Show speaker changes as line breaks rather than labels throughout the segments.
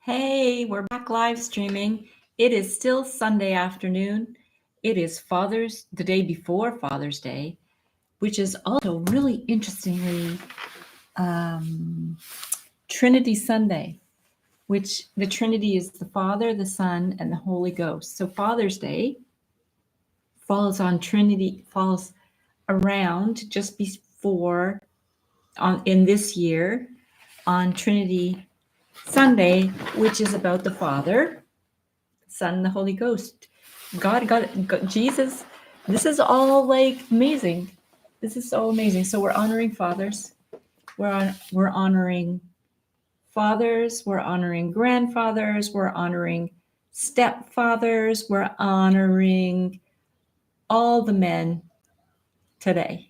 Hey, we're back live streaming. It is still Sunday afternoon. It is the day before Father's Day, which is also really interestingly Trinity Sunday, which the Trinity is the Father, the Son, and the Holy Ghost. So Father's Day falls around just before in this year on Trinity Sunday, which is about the Father, Son, and the Holy Ghost. God, Jesus. This is all like amazing. This is so amazing. So we're honoring fathers. We're honoring fathers. We're honoring grandfathers. We're honoring stepfathers. We're honoring all the men today.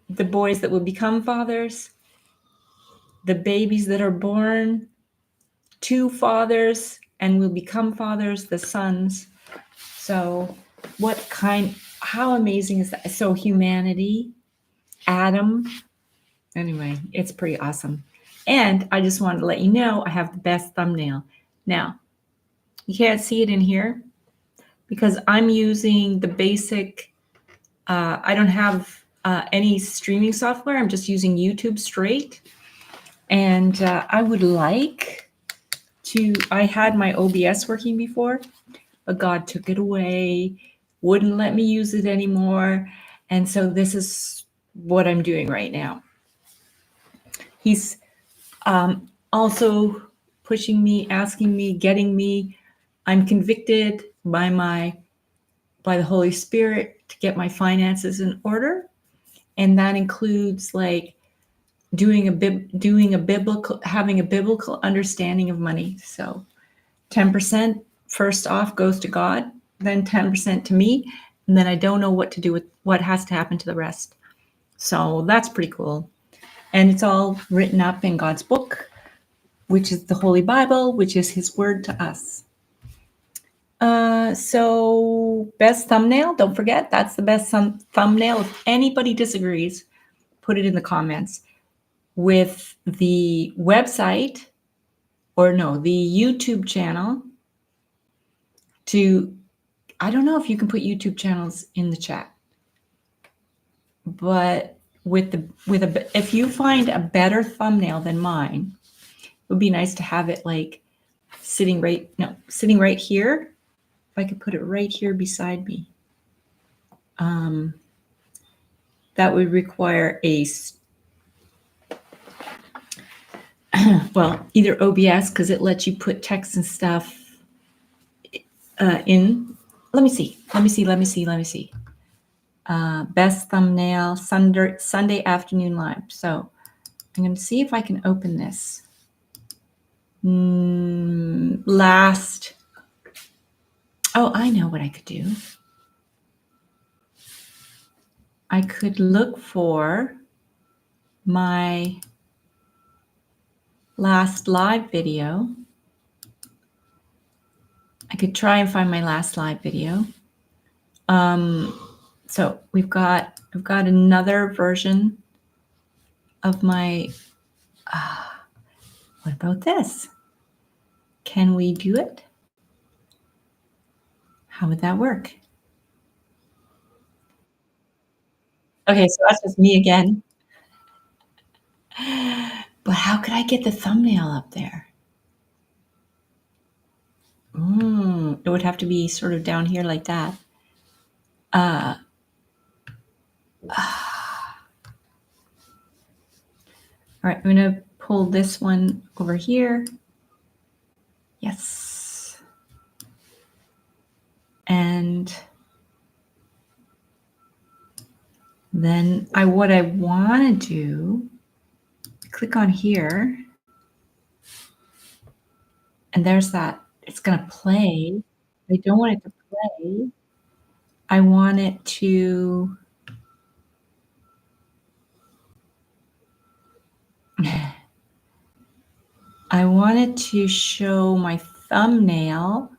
The boys that will become fathers, the babies that are born to fathers and will become fathers, the sons. So how amazing is that? So humanity, Adam, anyway, it's pretty awesome. And I just wanted to let you know I have the best thumbnail. Now, you can't see it in here because I'm using the basic, I don't have any streaming software. I'm just using YouTube straight. And I would like I had my OBS working before, but God took it away, wouldn't let me use it anymore. And so this is what I'm doing right now. He's also pushing me, asking me, getting me. I'm convicted by the Holy Spirit to get my finances in order. And that includes like having a biblical understanding of money. So 10% first off goes to God, then 10% to me, and then I don't know what to do with what has to happen to the rest. So that's pretty cool. And it's all written up in God's book, which is the Holy Bible, which is his word to us. So best thumbnail, don't forget, that's the best thumbnail. If anybody disagrees, put it in the comments. With the website, the YouTube channel, I don't know if you can put YouTube channels in the chat, but if you find a better thumbnail than mine, it would be nice to have it like sitting right here. If I could put it right here beside me, that would require either OBS, because it lets you put text and stuff in. Let me see. Best thumbnail, Sunday afternoon live. So I'm going to see if I can open this. I know what I could do. I could look for my last live video. I could try and find my last live video. So I've got another version of my, what about this? Can we do it? How would that work? Okay, so that's just me again. But how could I get the thumbnail up there? It would have to be sort of down here like that. All right, I'm going to pull this one over here. Yes. And then what I want to do, click on here. And there's that. It's going to play. I don't want it to play. I want it to show my thumbnail.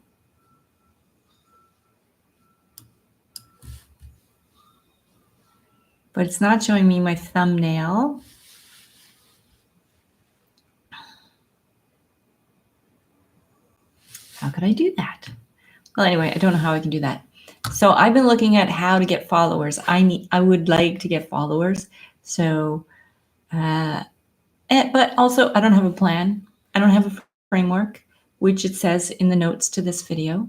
But it's not showing me my thumbnail. How could I do that? Well, anyway, I don't know how I can do that. So I've been looking at how to get followers. I would like to get followers. So, but also I don't have a plan. I don't have a framework, which it says in the notes to this video.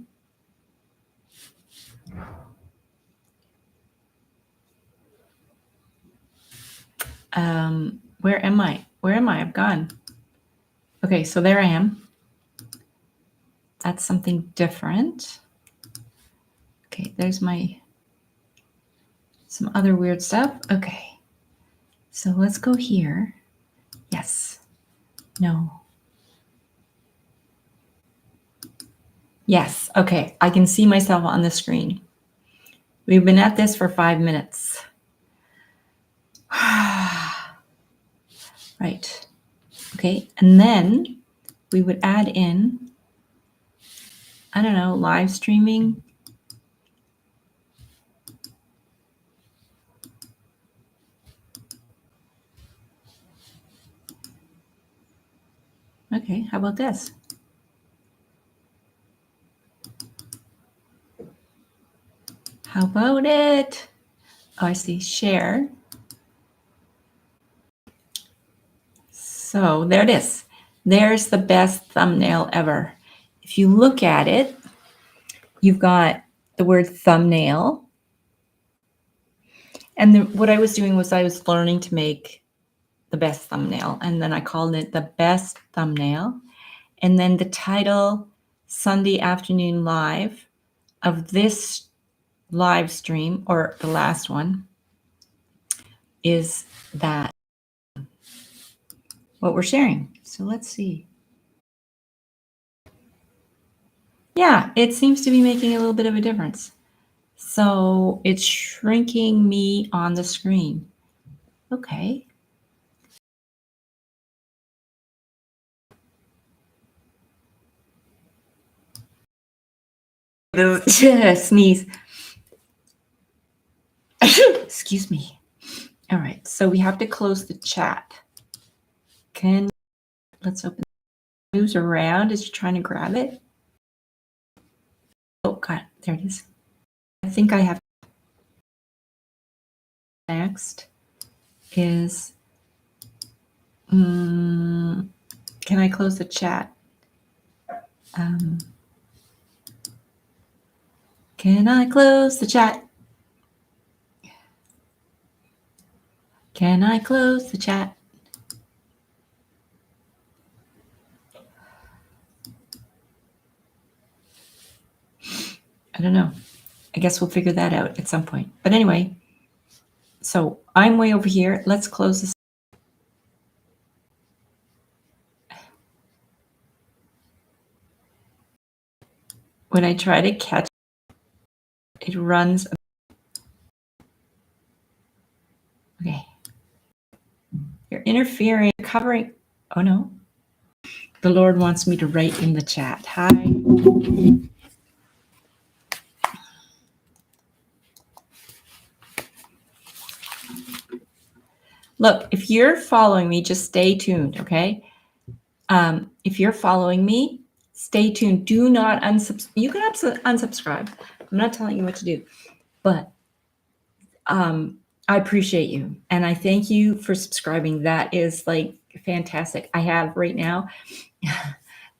Where am I? Where am I? I've gone. Okay, so there I am. That's something different. Okay, there's some other weird stuff. Okay, so let's go here. Yes. No. Yes. Okay, I can see myself on the screen. We've been at this for 5 minutes. Right. Okay, and then we would add in, I don't know, live streaming. Okay, how about this? How about it? Oh, I see, share. So there it is. There's the best thumbnail ever. If you look at it, you've got the word thumbnail. And what I was doing was I was learning to make the best thumbnail. And then I called it the best thumbnail. And then the title, Sunday Afternoon Live, of this live stream, or the last one, is that what we're sharing. So let's see. Yeah, it seems to be making a little bit of a difference. So it's shrinking me on the screen. Okay. Sneeze. Excuse me. All right, so we have to close the chat. Let's open. Moves around as you're trying to grab it. Oh God, there it is. I think I have. Next is, can I close the chat? Can I close the chat? Can I close the chat? I don't know. I guess we'll figure that out at some point. But anyway, so I'm way over here. Let's close this. When I try to catch, it runs. Okay. You're interfering, covering. Oh no. The Lord wants me to write in the chat. Hi. Look, if you're following me, just stay tuned, okay? If you're following me, stay tuned. Do not unsubscribe. You can unsubscribe. I'm not telling you what to do, but I appreciate you. And I thank you for subscribing. That is like fantastic. I have right now.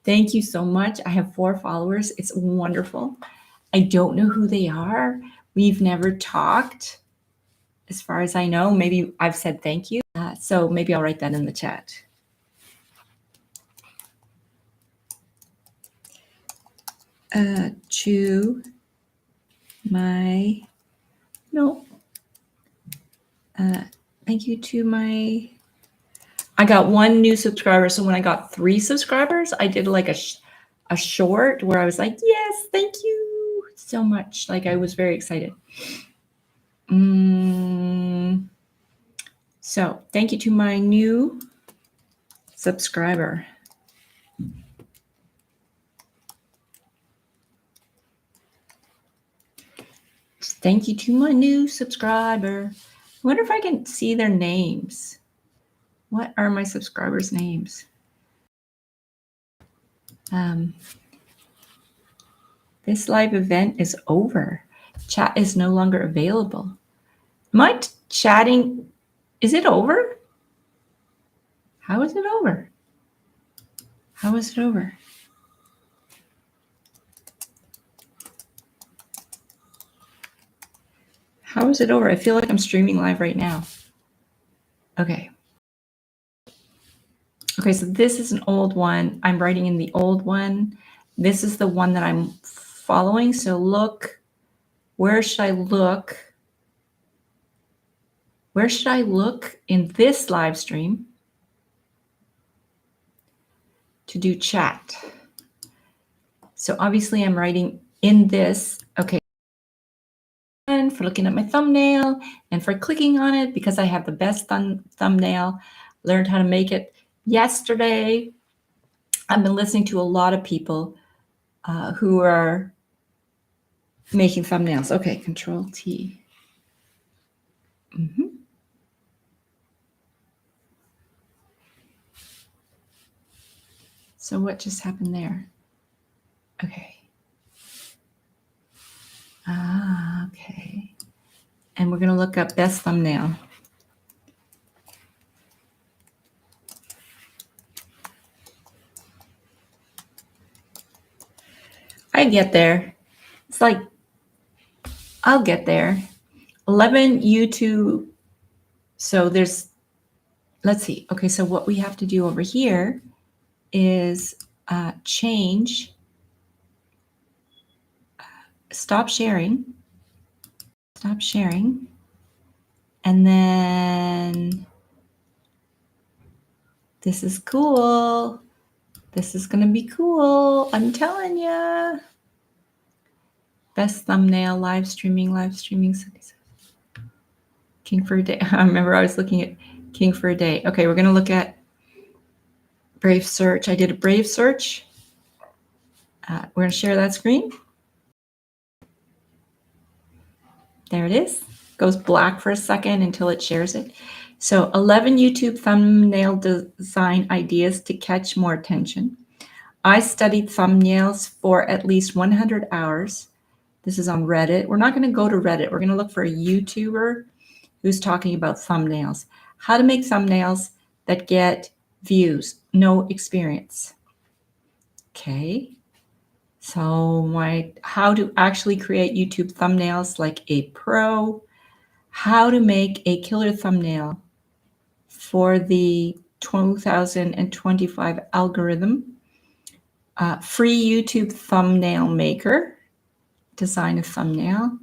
Thank you so much. I have 4 followers. It's wonderful. I don't know who they are. We've never talked. As far as I know, maybe I've said thank you. So maybe I'll write that in the chat. To my, no. Thank you to my, I got 1 new subscriber. So when I got 3 subscribers, I did like a short where I was like, yes, thank you so much. Like I was very excited. So thank you to my new subscriber. Thank you to my new subscriber. I wonder if I can see their names. What are my subscribers' names? This live event is over. Chat is no longer available. Am I chatting? Is it over? How is it over? How is it over? How is it over? I feel like I'm streaming live right now. Okay. Okay, so this is an old one. I'm writing in the old one. This is the one that I'm following. So look, where should I look? Where should I look in this live stream to do chat? So obviously I'm writing in this. Okay. For looking at my thumbnail and for clicking on it because I have the best thumbnail. Learned how to make it yesterday. I've been listening to a lot of people who are making thumbnails. Okay, Control T. So what just happened there? Okay. Okay. And we're going to look up best thumbnail. I get there. It's like, I'll get there. 11 YouTube. So there's, let's see. Okay, so what we have to do over here is change, stop sharing, and then this is cool. This is going to be cool. I'm telling you. Best thumbnail, live streaming. King for a day. I remember I was looking at King for a day. Okay, we're going to look at Brave search. I did a Brave search. We're going to share that screen. There it is. Goes black for a second until it shares it. So 11 YouTube thumbnail design ideas to catch more attention. I studied thumbnails for at least 100 hours. This is on Reddit. We're not going to go to Reddit. We're going to look for a YouTuber who's talking about thumbnails. How to make thumbnails that get views, no experience. Okay. So how to actually create YouTube thumbnails like a pro. How to make a killer thumbnail for the 2025 algorithm. Free YouTube thumbnail maker. Design a thumbnail.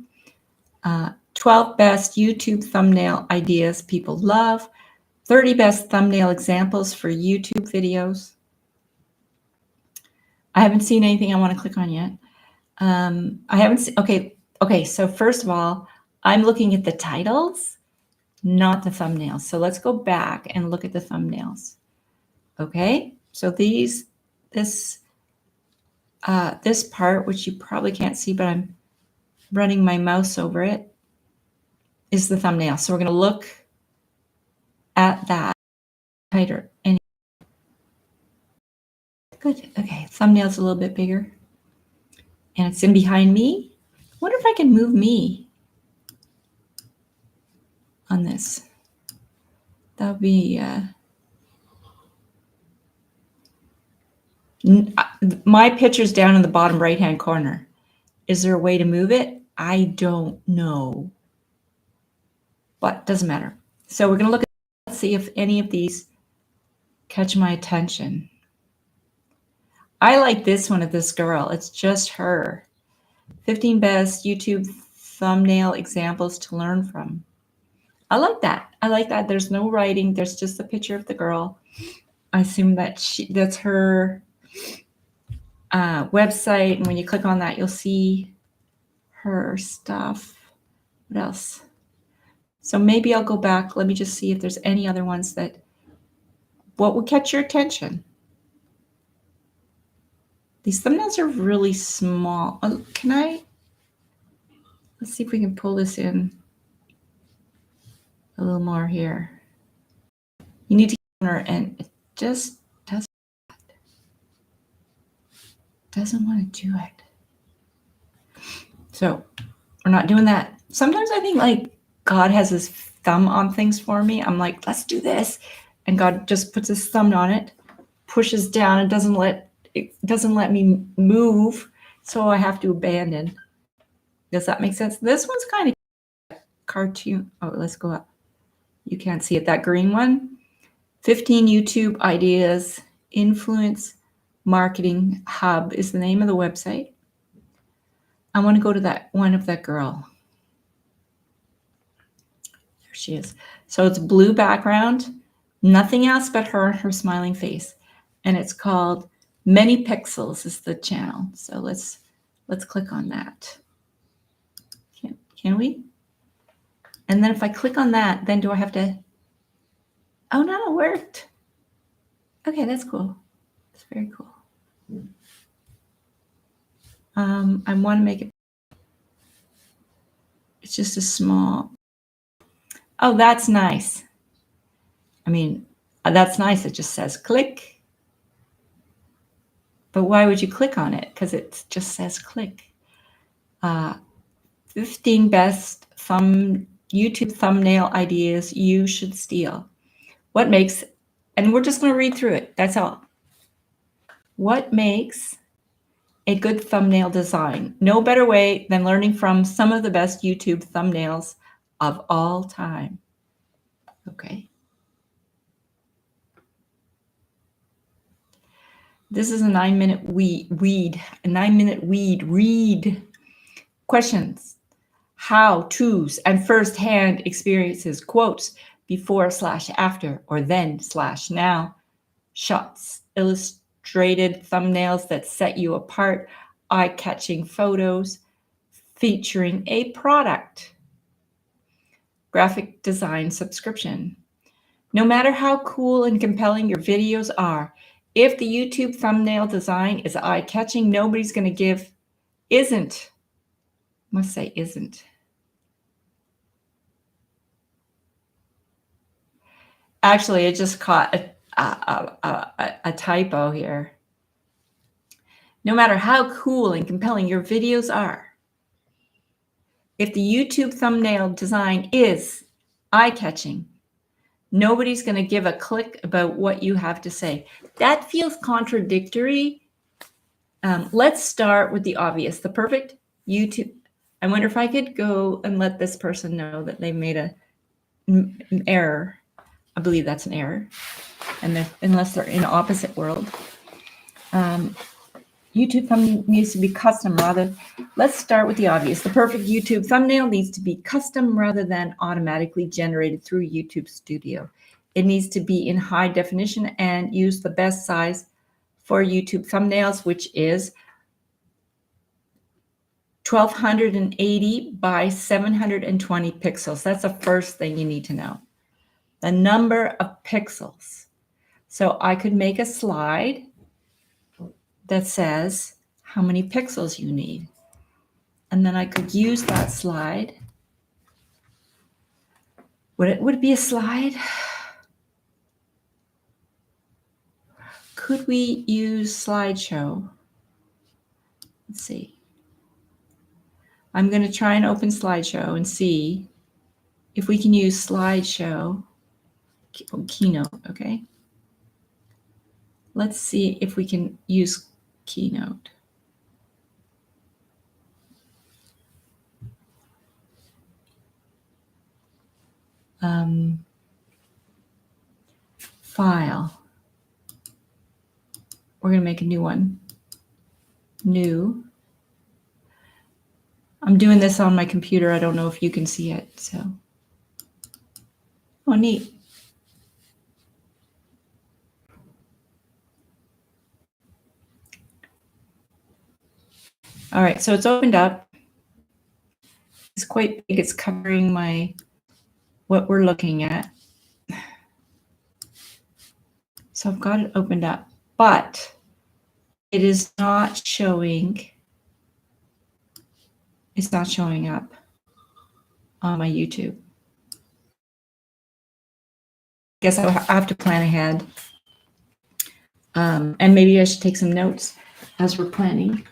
12 best YouTube thumbnail ideas people love. 30 best thumbnail examples for YouTube videos. I haven't seen anything I want to click on yet. I haven't seen, okay. So first of all, I'm looking at the titles, not the thumbnails. So let's go back and look at the thumbnails. Okay, so this part, which you probably can't see, but I'm running my mouse over it, is the thumbnail. So we're going to look at that tighter. And good. Okay, thumbnail's a little bit bigger. And it's in behind me. I wonder if I can move me on this. That would be my picture's down in the bottom right-hand corner. Is there a way to move it? I don't know. But doesn't matter. So we're going to look at, let's see if any of these catch my attention. I like this one of this girl. It's just her. 15 best YouTube thumbnail examples to learn from. I like that. I like that. There's no writing. There's just a picture of the girl. I assume that that's her website. And when you click on that, you'll see her stuff. What else? So maybe I'll go back. Let me just see if there's any other ones what would catch your attention? These thumbnails are really small. Let's see if we can pull this in a little more here. You need to counter, and it just doesn't want to do it. So we're not doing that. Sometimes I think like God has his thumb on things for me. I'm like, let's do this. And God just puts his thumb on it, pushes down, and doesn't let me move. So I have to abandon. Does that make sense? This one's kind of cartoon. Oh, let's go up. You can't see it. That green one. 15 YouTube ideas, influence marketing hub is the name of the website. I want to go to that one of that girl. There she is. So it's blue background, nothing else but her smiling face. And it's called Many Pixels is the channel. So let's click on that. Can we? And then if I click on that, then do I have to? Oh no, it worked. Okay, that's cool. It's very cool. I want to make it. It's just a small. Oh, that's nice. I mean, that's nice. It just says click. But why would you click on it? Because it just says click. 15 best YouTube thumbnail ideas you should steal. What makes, and we're just going to read through it. That's all. What makes a good thumbnail design? No better way than learning from some of the best YouTube thumbnails of all time. Okay. This is a 9-minute read. Questions, how-tos, and first-hand experiences, quotes, before/after, or then/now, shots, illustrated thumbnails that set you apart, eye-catching photos featuring a product, graphic design subscription. No matter how cool and compelling your videos are, if the YouTube thumbnail design is eye-catching, nobody's going to give, isn't. Must say isn't. Actually, I just caught a typo here. No matter how cool and compelling your videos are, if the YouTube thumbnail design is eye-catching, nobody's going to give a click about what you have to say. That feels contradictory. Let's start with the obvious. The perfect YouTube. I wonder if I could go and let this person know that they made an error. I believe that's an error, and unless they're in opposite world. YouTube thumbnail needs to be custom rather. Let's start with the obvious. The perfect YouTube thumbnail needs to be custom rather than automatically generated through YouTube Studio. It needs to be in high definition and use the best size for YouTube thumbnails, which is 1280 by 720 pixels. That's the first thing you need to know. The number of pixels. So I could make a slide that says how many pixels you need. And then I could use that slide. Would it be a slide? Could we use slideshow? Let's see. I'm going to try and open slideshow and see if we can use slideshow. Keynote, okay? Let's see if we can use Keynote. File. We're going to make a new one. New. I'm doing this on my computer. I don't know if you can see it. So, oh, neat. All right, so it's opened up. It's quite big. It's covering what we're looking at. So I've got it opened up, but it is not showing. It's not showing up on my YouTube. Guess I have to plan ahead. And maybe I should take some notes as we're planning.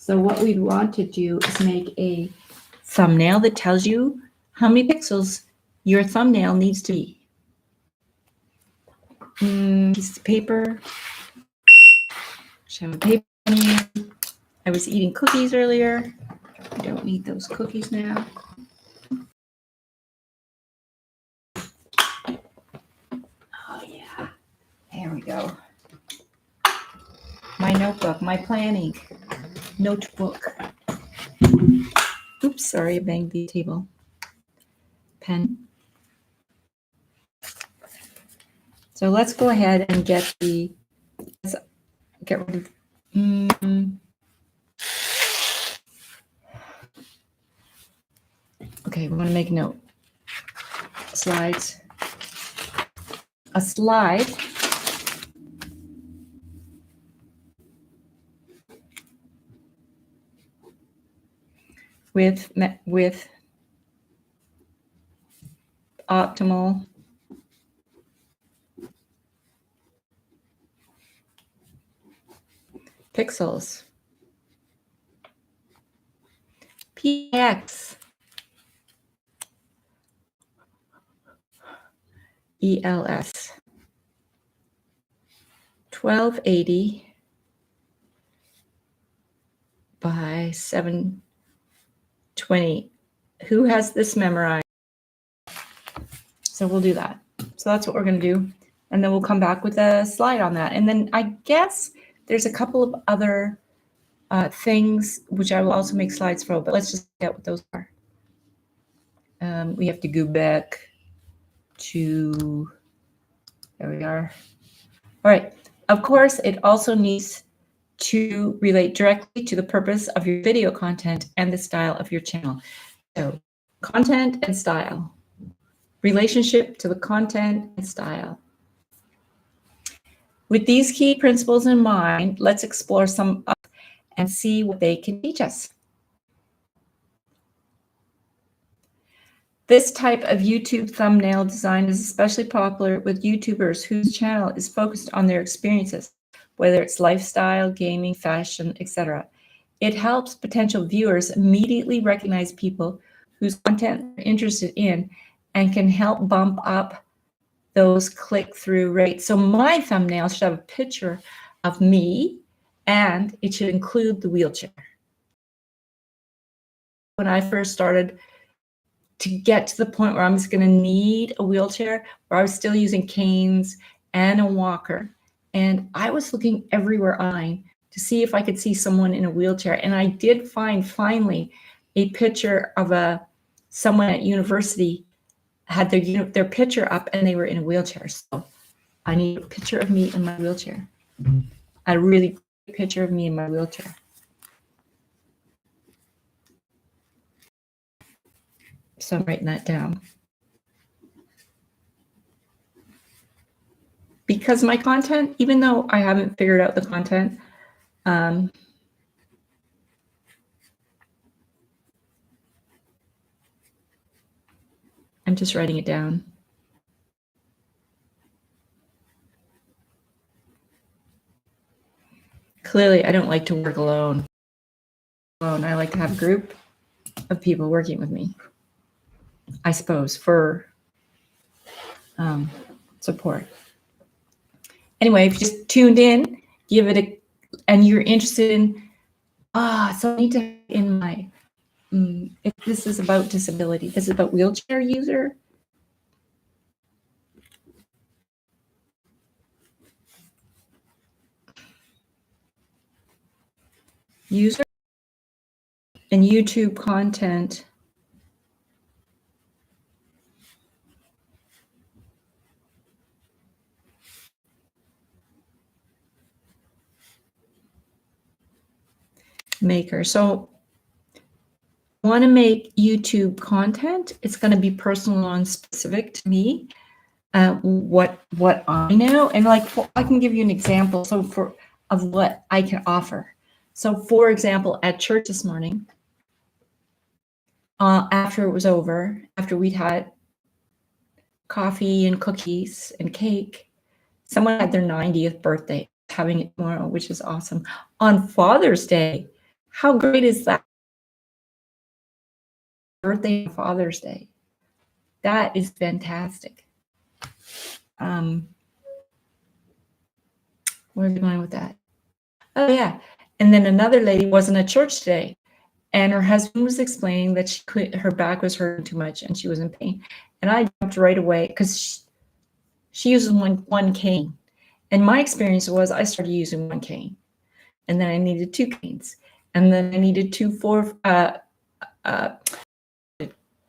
So what we'd want to do is make a thumbnail that tells you how many pixels your thumbnail needs to be. Piece of paper. Should have a paper. I was eating cookies earlier. I don't need those cookies now. Oh yeah, there we go. My notebook, my planning notebook. Oops, sorry, I banged the table. Pen. So let's go ahead and get rid of. Okay, we want to make a note. Slides. A slide with optimal pixels. PX ELS 1280 by 720. Who has this memorized? So we'll do that. So that's what we're going to do. And then we'll come back with a slide on that. And then I guess there's a couple of other things which I will also make slides for, but let's just get what those are. We have to go back to, there we are. All right. Of course, it also needs to relate directly to the purpose of your video content and the style of your channel. So content and style. Relationship to the content and style. With these key principles in mind, let's explore some and see what they can teach us. This type of YouTube thumbnail design is especially popular with YouTubers whose channel is focused on their experiences, whether it's lifestyle, gaming, fashion, etc. It helps potential viewers immediately recognize people whose content they're interested in and can help bump up those click-through rates. So my thumbnail should have a picture of me and it should include the wheelchair. When I first started to get to the point where I'm just going to need a wheelchair, where I was still using canes and a walker. And I was looking everywhere online to see if I could see someone in a wheelchair. And I did find finally a picture of someone at university had their picture up and they were in a wheelchair. So I need a picture of me in my wheelchair. A really good picture of me in my wheelchair. So I'm writing that down. Because my content, even though I haven't figured out the content, I'm just writing it down. Clearly, I don't like to work alone. I like to have a group of people working with me, I suppose, for support. Anyway, if you just tuned in, give it and you're interested in, so I need to in my, if this is about disability, this is about wheelchair user. User and YouTube content. Maker. So I want to make YouTube content. It's going to be personal and specific to me. What I know, and like I can give you an example. So of what I can offer. So for example, at church this morning, after it was over, after we'd had coffee and cookies and cake, someone had their 90th birthday, having it tomorrow, which is awesome. On Father's Day, How great is that? Birthday and Father's Day. That is fantastic. Where are we going with that? Oh, yeah. And then another lady wasn't at church today, and her husband was explaining that her back was hurting too much and she was in pain. And I jumped right away because she uses one cane. And my experience was I started using one cane, and then I needed two canes, and then I needed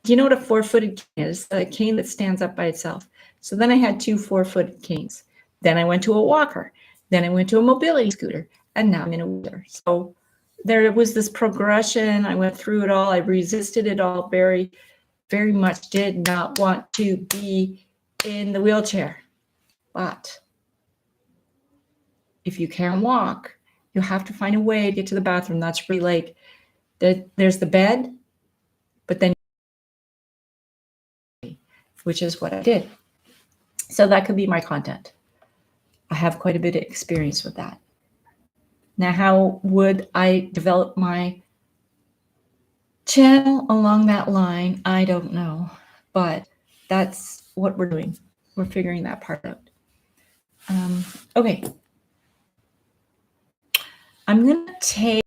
do you know what a 4-footed cane is? A cane that stands up by itself. So then I had 2 4-footed canes. Then I went to a walker. Then I went to a mobility scooter, and now I'm in a wheelchair. So there was this progression. I went through it all. I resisted it all very, very much. Did not want to be in the wheelchair. But if you can't walk, you have to find a way to get to the bathroom. That's really like there's the bed, but then, which is what I did. So that could be my content. I have quite a bit of experience with that. Now, how would I develop my channel along that line? I don't know, but that's what we're doing. We're figuring that part out. Okay. I'm going to take,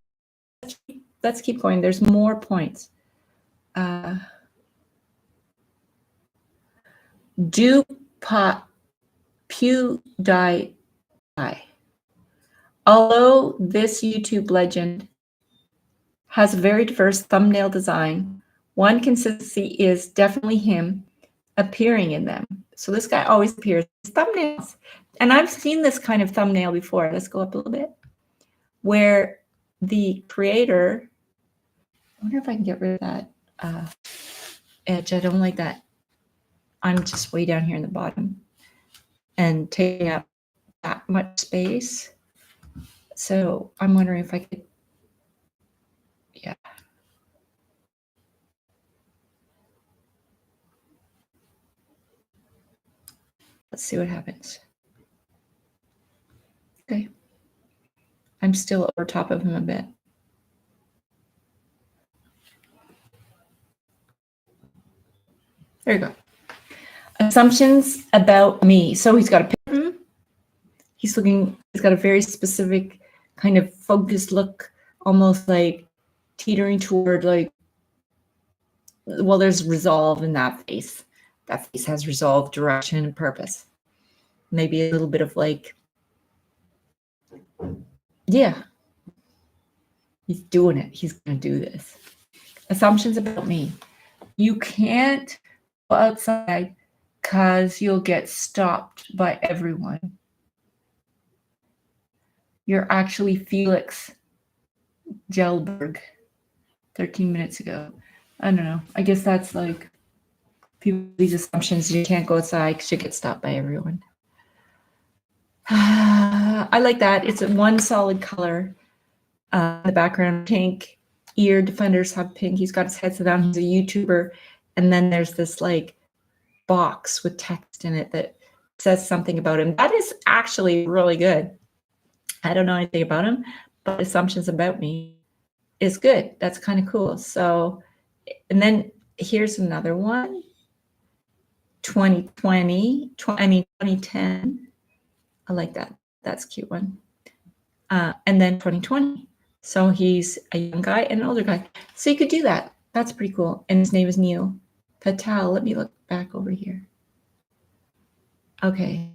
let's keep going. There's more points. PewDiePie. Although this YouTube legend has a very diverse thumbnail design, one consistency is definitely him appearing in them. So this guy always appears in thumbnails. And I've seen this kind of thumbnail before. Let's go up a little bit. Where the creator, I wonder if I can get rid of that edge. I don't like that. I'm just way down here in the bottom and taking up that much space. So I'm wondering if I could, yeah. Let's see what happens. Okay. I'm still over top of him a bit. There you go. Assumptions about me. So he's got a picture. He's got a very specific kind of focused look, almost like teetering toward like, well, there's resolve in that face. That face has resolve, direction, and purpose. Maybe a little bit of like, yeah, he's doing it. He's going to do this. Assumptions about me. You can't go outside because you'll get stopped by everyone. You're actually Felix Gelberg 13 minutes ago. I don't know. I guess that's like these assumptions. You can't go outside because you get stopped by everyone. I like that. It's one solid color. The background pink. Ear defenders have pink. He's got his headset down. He's a YouTuber. And then there's this like box with text in it that says something about him. That is actually really good. I don't know anything about him, but assumptions about me is good. That's kind of cool. So, and then here's another one. 2010. I like that. That's a cute one. And then 2020. So he's a young guy and an older guy. So you could do that. That's pretty cool. And his name is Neil Patel. Let me look back over here. Okay.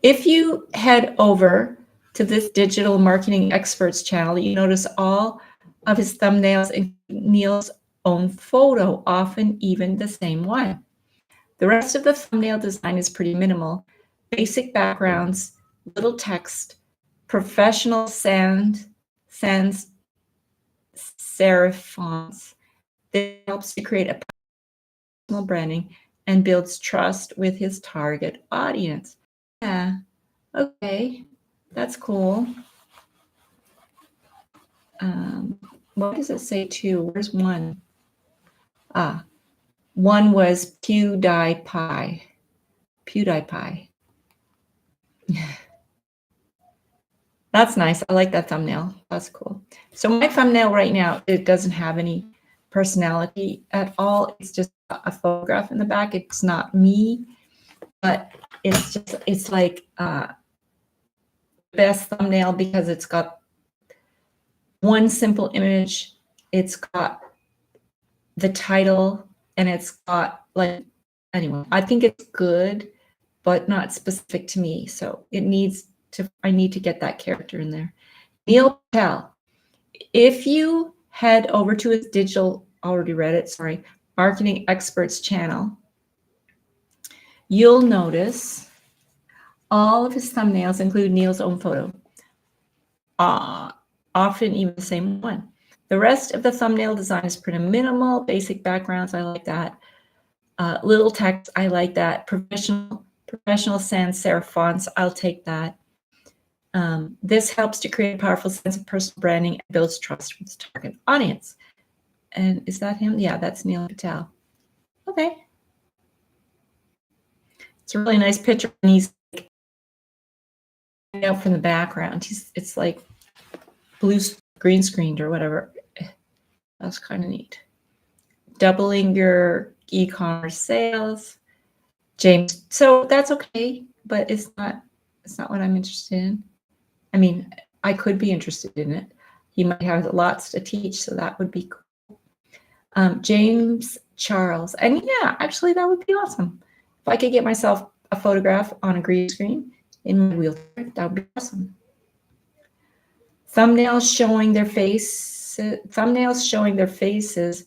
If you head over to this digital marketing experts channel, you notice all of his thumbnails and Neil's own photo, often even the same one. The rest of the thumbnail design is pretty minimal. Basic backgrounds, little text, professional sans serif fonts. That helps to create a personal branding and builds trust with his target audience. Yeah, okay, that's cool. What does it say too? Where's one? One was PewDiePie. PewDiePie. That's nice. I like that thumbnail. That's cool. So my thumbnail right now, it doesn't have any personality at all. It's just a photograph in the back. It's not me, but it's like best thumbnail because it's got one simple image. It's got the title and it's got like, anyway, I think it's good, but not specific to me. So I need to get that character in there. Neil Patel. If you head over to his marketing experts channel, you'll notice all of his thumbnails include Neil's own photo, often even the same one. The rest of the thumbnail design is pretty minimal, basic backgrounds, I like that. Little text, I like that. Professional sans serif fonts, I'll take that. This helps to create a powerful sense of personal branding and builds trust with the target audience. And is that him? Yeah, that's Neil Patel. Okay. It's a really nice picture, and he's like, out from the background. It's like green screened or whatever. That's kind of neat. Doubling your e-commerce sales, James. So that's okay, but it's not what I'm interested in. I mean, I could be interested in it. He might have lots to teach, so that would be cool. James Charles, and yeah, actually that would be awesome. If I could get myself a photograph on a green screen in my wheelchair, that would be awesome. Thumbnails showing their faces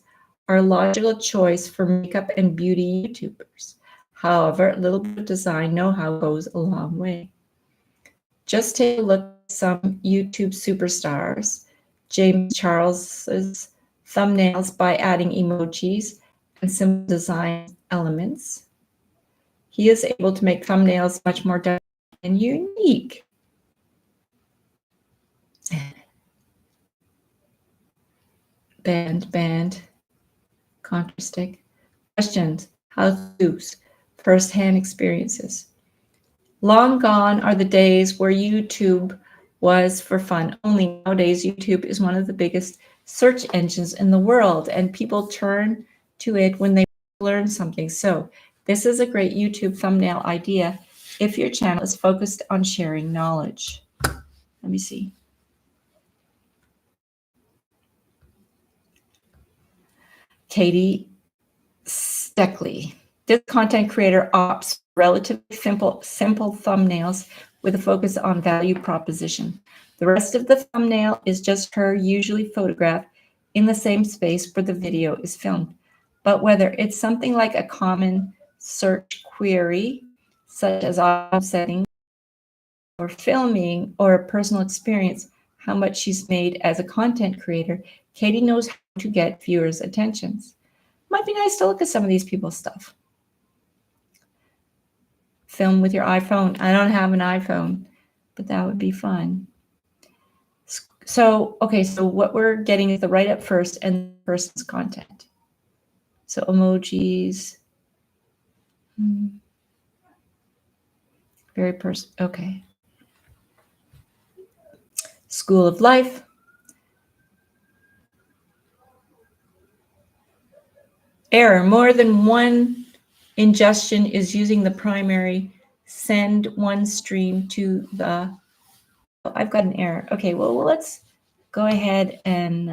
are a logical choice for makeup and beauty YouTubers. However, a little bit of design know-how goes a long way. Just take a look at some YouTube superstars. James Charles's thumbnails by adding emojis and simple design elements. He is able to make thumbnails much more dynamic and unique. Band, Counter-Stick. Questions, how-tos, first-hand experiences. Long gone are the days where YouTube was for fun only. Nowadays, YouTube is one of the biggest search engines in the world, and people turn to it when they learn something. So this is a great YouTube thumbnail idea if your channel is focused on sharing knowledge. Let me see. Katie Steckley. This content creator opts for relatively simple thumbnails with a focus on value proposition. The rest of the thumbnail is just her usually photographed in the same space where the video is filmed. But whether it's something like a common search query, such as audio settings or filming, or a personal experience, how much she's made as a content creator, Katie knows how to get viewers' attentions. Might be nice to look at some of these people's stuff. Film with your iPhone. I don't have an iPhone, but that would be fun. So, okay, so what we're getting is the write-up first and the person's content. So emojis. Very okay. School of Life. Error, more than one ingestion is using the primary. Send one stream to the, oh, I've got an error. Okay, well, let's go ahead and,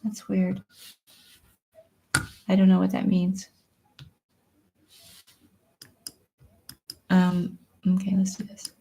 that's weird. I don't know what that means. Okay, let's do this.